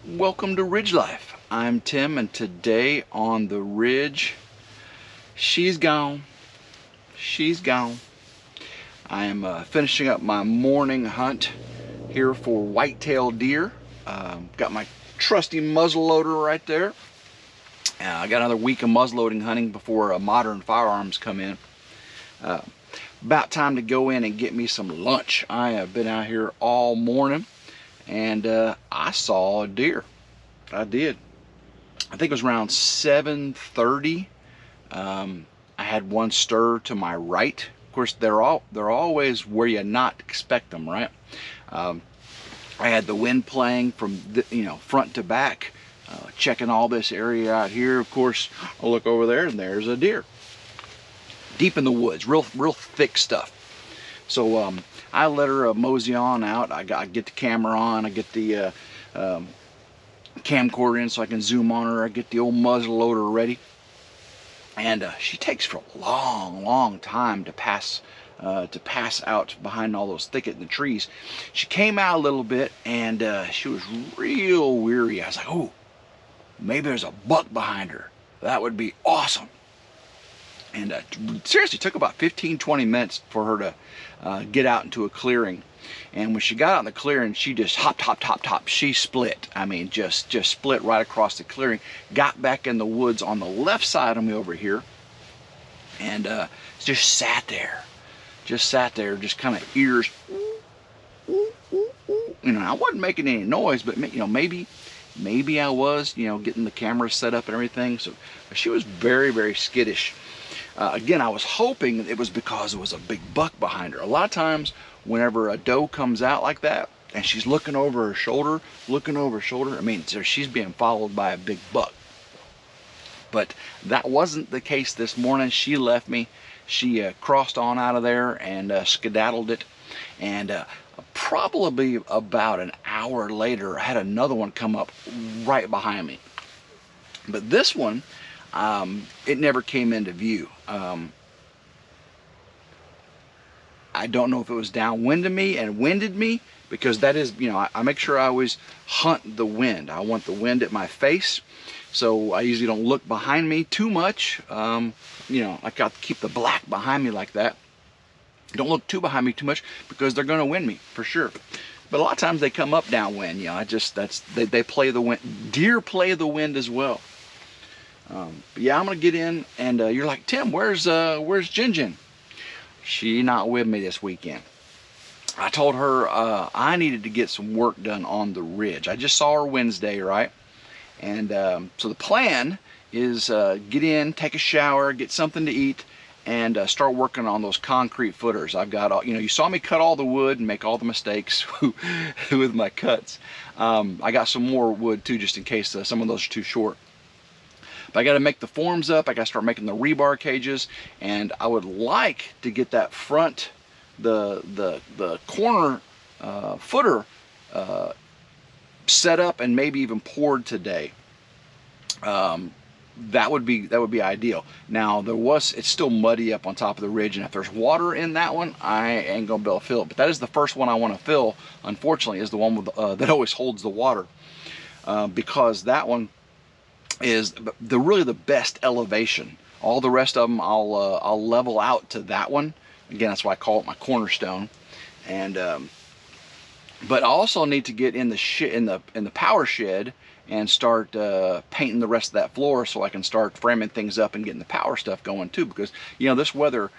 Welcome to Ridge Life. I'm Tim, and today on the ridge, she's gone. She's gone. I am finishing up my morning hunt here for white-tailed deer. Got my trusty muzzle loader right there. I got another week of muzzleloading hunting before modern firearms come in. About time to go in and get me some lunch. I have been out here all morning, and I saw a deer. I did. I think it was around 7:30. I had one stir to my right. Of course, they're always where you not expect them, right? I had the wind playing from front to back, checking all this area out here. Of course, I look over there and there's a deer, deep in the woods, real thick stuff. So I let her mosey on out. I get the camera on. I get the camcorder in so I can zoom on her. I get the old muzzle loader ready, and she takes for a long time to pass out behind all those thicket in the trees. She came out a little bit, and she was real weary. I was like, oh, maybe there's a buck behind her. That would be awesome. And seriously, it took about 15-20 minutes for her to get out into a clearing. And when she got out in the clearing, she just hop. She split. I mean, just split right across the clearing. Got back in the woods on the left side of me over here, and just sat there. Just kind of ears. I wasn't making any noise, but maybe I was, getting the camera set up and everything. So she was very skittish. Again, I was hoping it was because it was a big buck behind her. A lot of times, whenever a doe comes out like that, and she's looking over her shoulder, I mean, she's being followed by a big buck. But that wasn't the case this morning. She left me. She crossed on out of there and skedaddled it. And probably about an hour later, I had another one come up right behind me. But this one, it never came into view. I don't know if it was downwind of me and winded me, because that is, I make sure I always hunt the wind. I want the wind at my face, so I usually don't look behind me too much. I got to keep the black behind me like that. Don't look too behind me too much, because they're going to wind me for sure. But a lot of times they come up downwind. They play the wind. Deer play the wind as well. But yeah, I'm gonna get in, and you're like, Tim, where's Jin? She not with me this weekend. I told her I needed to get some work done on the ridge. I just saw her Wednesday, right? And so the plan is get in, take a shower, get something to eat, and start working on those concrete footers. I've got all, you saw me cut all the wood and make all the mistakes with my cuts. I got some more wood too, just in case some of those are too short. But I got to make the forms up. I got to start making the rebar cages, and I would like to get that front, the corner footer set up and maybe even poured today. That would be ideal. Now it's still muddy up on top of the ridge, and if there's water in that one, I ain't gonna be able to fill it. But that is the first one I want to fill. Unfortunately, is the one with that always holds the water, because that one is really the best elevation. All the rest of them I'll level out to that one. Again, that's why I call it my cornerstone. And but I also need to get in the power shed and start painting the rest of that floor, so I can start framing things up and getting the power stuff going too. Because this weather,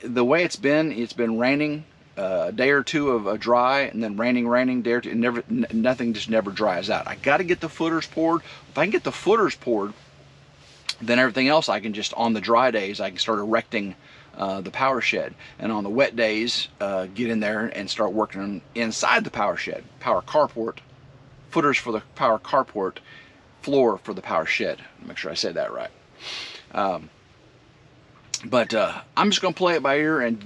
the way it's been raining. A day or two of dry, and then raining day or two, and nothing just never dries out. I got to get the footers poured. If I can get the footers poured, then everything else I can just, on the dry days, I can start erecting the power shed, and on the wet days get in there and start working inside the power shed. Power carport, footers for the power carport, floor for the power shed. Make sure I said that right. But I'm just gonna play it by ear and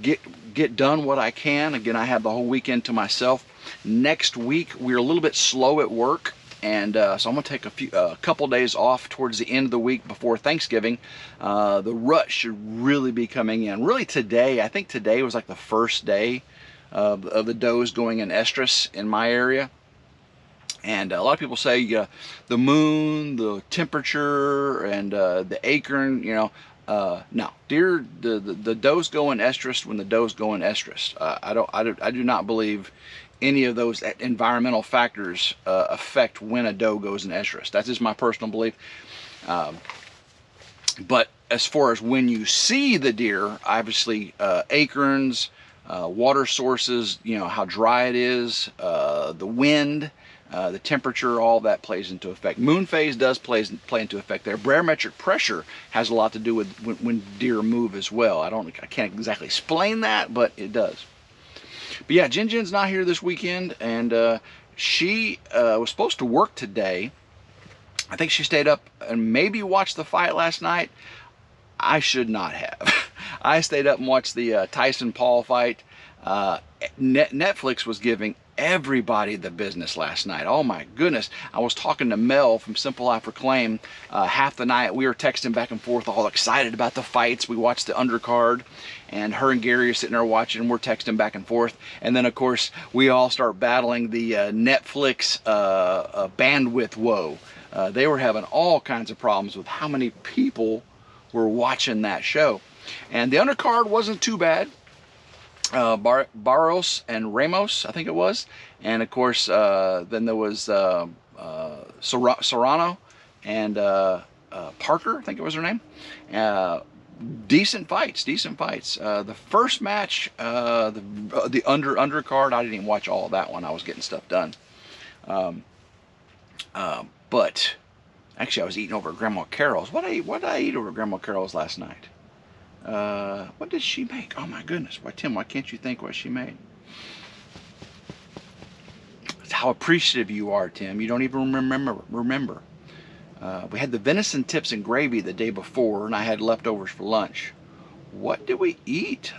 get done what I can. Again, I have the whole weekend to myself. Next week we're a little bit slow at work, and so I'm gonna take a couple days off towards the end of the week before Thanksgiving. The rut should really be coming in. Really today, I think today was like the first day of the does going in estrus in my area. And a lot of people say the moon, the temperature, and the acorn, you know, no, deer, the does go in estrus when the does go in estrus. I do not believe any of those environmental factors affect when a doe goes in estrus. That's just my personal belief. But as far as when you see the deer, obviously acorns, water sources, you know, how dry it is, the wind, the temperature, all that plays into effect. Moon phase does play into effect there. Barometric pressure has a lot to do with when deer move as well. I can't exactly explain that, but it does. But yeah, Jin's not here this weekend, and she was supposed to work today. I think she stayed up and maybe watched the fight last night. I should not have. I stayed up and watched the Tyson Paul fight. Netflix was giving everybody the business last night. Oh my goodness. I was talking to Mel from Simple I Proclaim half the night. We were texting back and forth, all excited about the fights. We watched the undercard, and her and Gary are sitting there watching, and we're texting back and forth. And then of course we all start battling the Netflix bandwidth woe. They were having all kinds of problems with how many people were watching that show. And the undercard wasn't too bad. Barros and Ramos, I think it was. And of course, then there was Serrano and Parker, I think it was her name. Decent fights. The first match, the undercard, I didn't even watch all of that one. I was getting stuff done. But actually, I was eating over at Grandma Carol's. What did I eat over at Grandma Carol's last night? What did she make? Oh my goodness. Why, Tim, why can't you think what she made? It's how appreciative you are, Tim. You don't even remember. We had the venison tips and gravy the day before, and I had leftovers for lunch. What did we eat?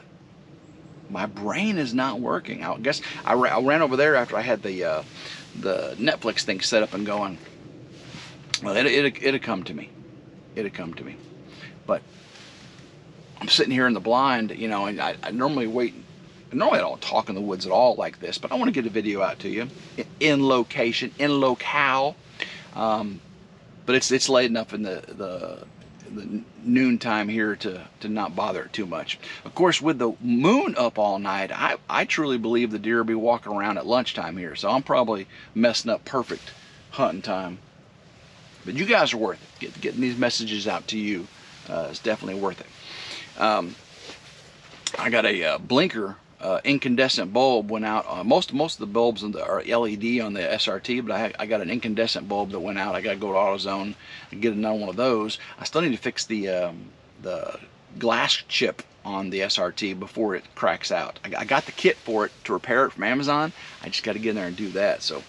My brain is not working. I guess I ran over there after I had the Netflix thing set up and going. Well, it'd come to me. But I'm sitting here in the blind, you know, and I normally wait. Normally I don't talk in the woods at all like this, but I want to get a video out to you in location, in locale. But it's late enough in the noon time here to not bother it too much. Of course, with the moon up all night, I truly believe the deer will be walking around at lunchtime here, so I'm probably messing up perfect hunting time. But you guys are worth it. Getting these messages out to you is definitely worth it. I got a blinker incandescent bulb went out. Most of the bulbs are LED on the SRT, but I got an incandescent bulb that went out. I got to go to AutoZone and get another one of those. I still need to fix the glass chip on the SRT before it cracks out. I got the kit for it to repair it from Amazon. I just got to get in there and do that. So,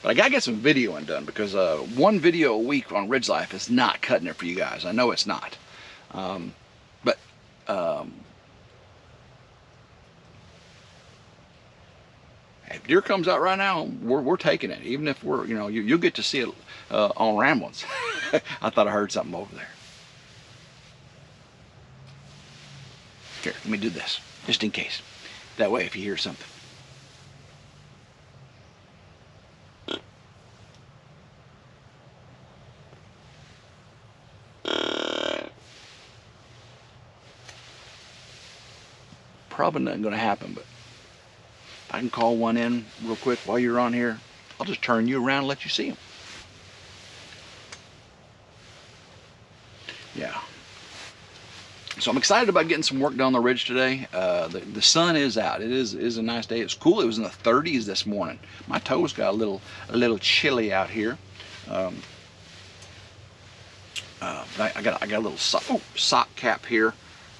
but I got to get some videoing done, because one video a week on Ridge Life is not cutting it for you guys. I know it's not. If deer comes out right now, we're taking it. Even if we're, you know, you'll get to see it on Ramblings. I thought I heard something over there. Here, let me do this, just in case. That way, if you hear something. Probably nothing going to happen, but if I can call one in real quick while you're on here, I'll just turn you around and let you see them. Yeah. So I'm excited about getting some work done on the ridge today. The sun is out. It is a nice day. It's cool. It was in the 30s this morning. My toes got a little chilly out here. But I got a little sock cap here.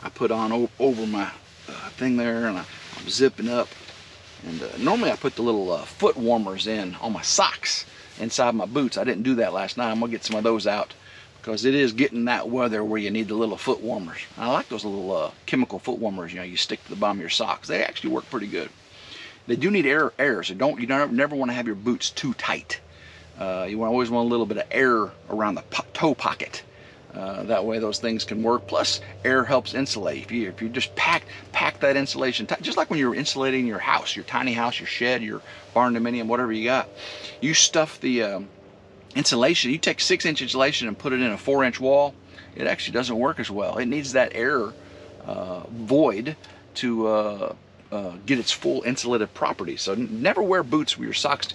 I put on over my thing there, and I'm zipping up. And normally I put the little foot warmers in on my socks inside my boots. I didn't do that last night. I'm gonna get some of those out, because it is getting that weather where you need the little foot warmers. I like those little chemical foot warmers, you know, you stick to the bottom of your socks. They actually work pretty good. They do need air, so you never want to have your boots too tight. You always want a little bit of air around the toe pocket. That way those things can work. Plus, air helps insulate. If you just pack that insulation, just like when you're insulating your house, your tiny house, your shed, your barn dominium, whatever you got, you stuff the insulation. You take 6-inch insulation and put it in a 4-inch wall. It actually doesn't work as well. It needs that air void to get its full insulative property. So never wear boots with your socks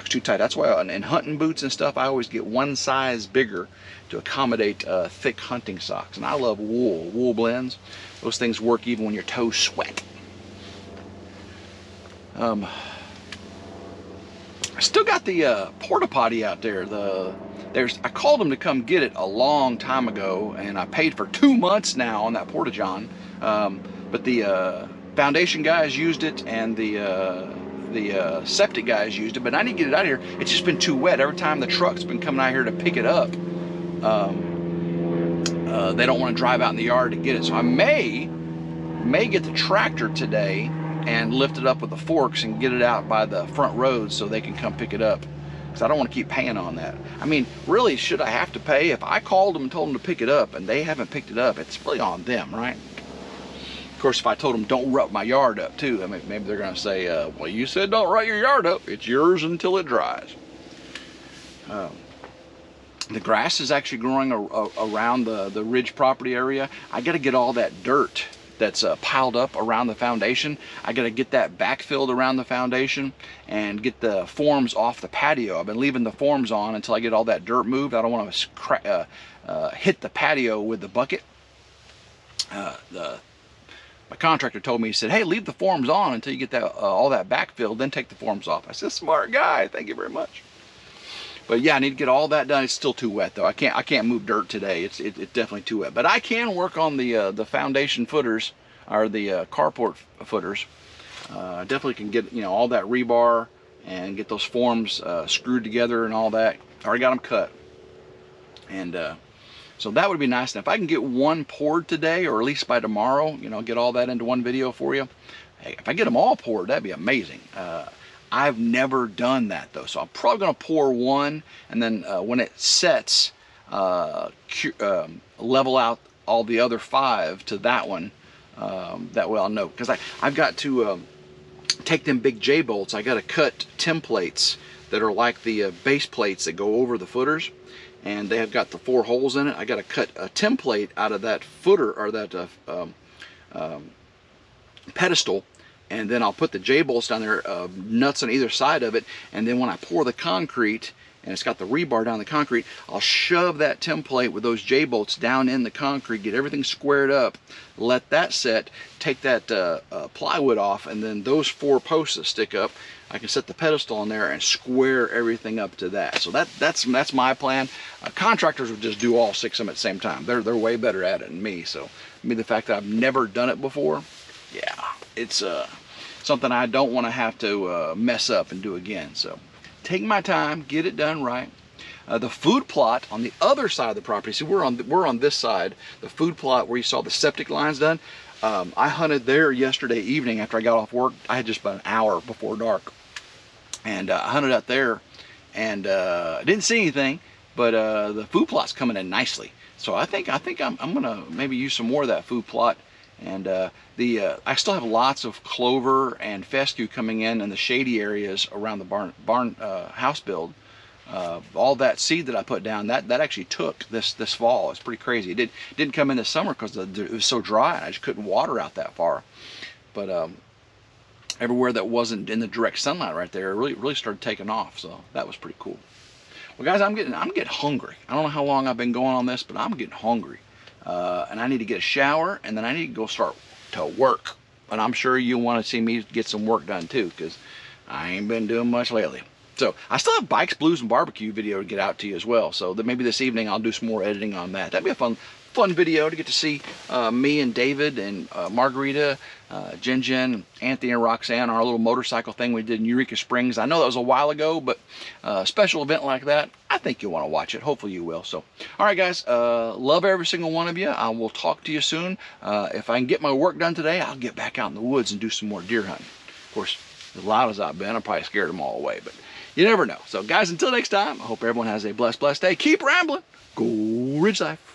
too tight. That's why in hunting boots and stuff, I always get one size bigger to accommodate thick hunting socks. And I love wool blends. Those things work even when your toes sweat. I still got the porta potty out there. I called them to come get it a long time ago, and I paid for 2 months now on that porta john. But the foundation guys used it, and the septic guys used it, but I need to get it out of here. It's just been too wet. Every time the truck's been coming out here to pick it up, they don't want to drive out in the yard to get it. So I may get the tractor today and lift it up with the forks and get it out by the front road so they can come pick it up, because I don't want to keep paying on that. I mean, really, should I have to pay? If I called them and told them to pick it up and they haven't picked it up, it's really on them, right? Of course, if I told them don't rut my yard up too, I mean, maybe they're going to say, well, you said don't rut your yard up. It's yours until it dries. The grass is actually growing around the ridge property area. I got to get all that dirt that's piled up around the foundation. I got to get that backfilled around the foundation and get the forms off the patio. I've been leaving the forms on until I get all that dirt moved. I don't want to hit the patio with the bucket. My contractor told me, he said, hey, leave the forms on until you get that all that backfilled, then take the forms off. I said, smart guy, thank you very much. But yeah, I need to get all that done. It's still too wet though. I can't move dirt today. It's definitely too wet. But I can work on the foundation footers, or the carport footers. I definitely can get all that rebar and get those forms screwed together and all that. I already got them cut, and so that would be nice. And if I can get one poured today, or at least by tomorrow, get all that into one video for you. Hey, if I get them all poured, that'd be amazing. I've never done that though, so I'm probably going to pour one, and then when it sets, level out all the other 5 to that one. That way I'll know, because I've got to take them big J-bolts. I got to cut templates that are like the base plates that go over the footers, and they have got the 4 holes in it. I got to cut a template out of that footer, or that pedestal, and then I'll put the J-bolts down there, nuts on either side of it, and then when I pour the concrete, and it's got the rebar down the concrete, I'll shove that template with those J-bolts down in the concrete, get everything squared up, let that set, take that plywood off, and then those 4 posts that stick up, I can set the pedestal on there and square everything up to that. So that's my plan. Contractors would just do all 6 of them at the same time. They're way better at it than me. So the fact that I've never done it before, yeah, it's something I don't want to have to mess up and do again. So take my time, get it done right. The food plot on the other side of the property, see, we're on this side, the food plot where you saw the septic lines done. I hunted there yesterday evening after I got off work. I had just about an hour before dark, and I hunted out there, and didn't see anything, but the food plot's coming in nicely. So I think I'm gonna maybe use some more of that food plot. And I still have lots of clover and fescue coming in the shady areas around the barn house build. All that seed that I put down, that actually took this fall. It's pretty crazy. It didn't come in this summer because it was so dry, and I just couldn't water out that far. But everywhere that wasn't in the direct sunlight right there, it really started taking off. So that was pretty cool. Well, guys, I'm getting hungry. I don't know how long I've been going on this, but I'm getting hungry. And I need to get a shower, and then I need to go start to work. And I'm sure you want to see me get some work done too, because I ain't been doing much lately. So I still have Bikes, Blues, and Barbecue video to get out to you as well. So that maybe this evening I'll do some more editing on that. That'd be a fun video to get to see me and David and Margarita, Jen, Anthony, and Roxanne on our little motorcycle thing we did in Eureka Springs. I know that was a while ago, but a special event like that, I think you'll want to watch it. Hopefully you will. So, all right, guys, love every single one of you. I will talk to you soon. If I can get my work done today, I'll get back out in the woods and do some more deer hunting. Of course, as loud as I've been, I probably scared them all away, but you never know. So, guys, until next time, I hope everyone has a blessed day. Keep rambling. Go Ridge Life.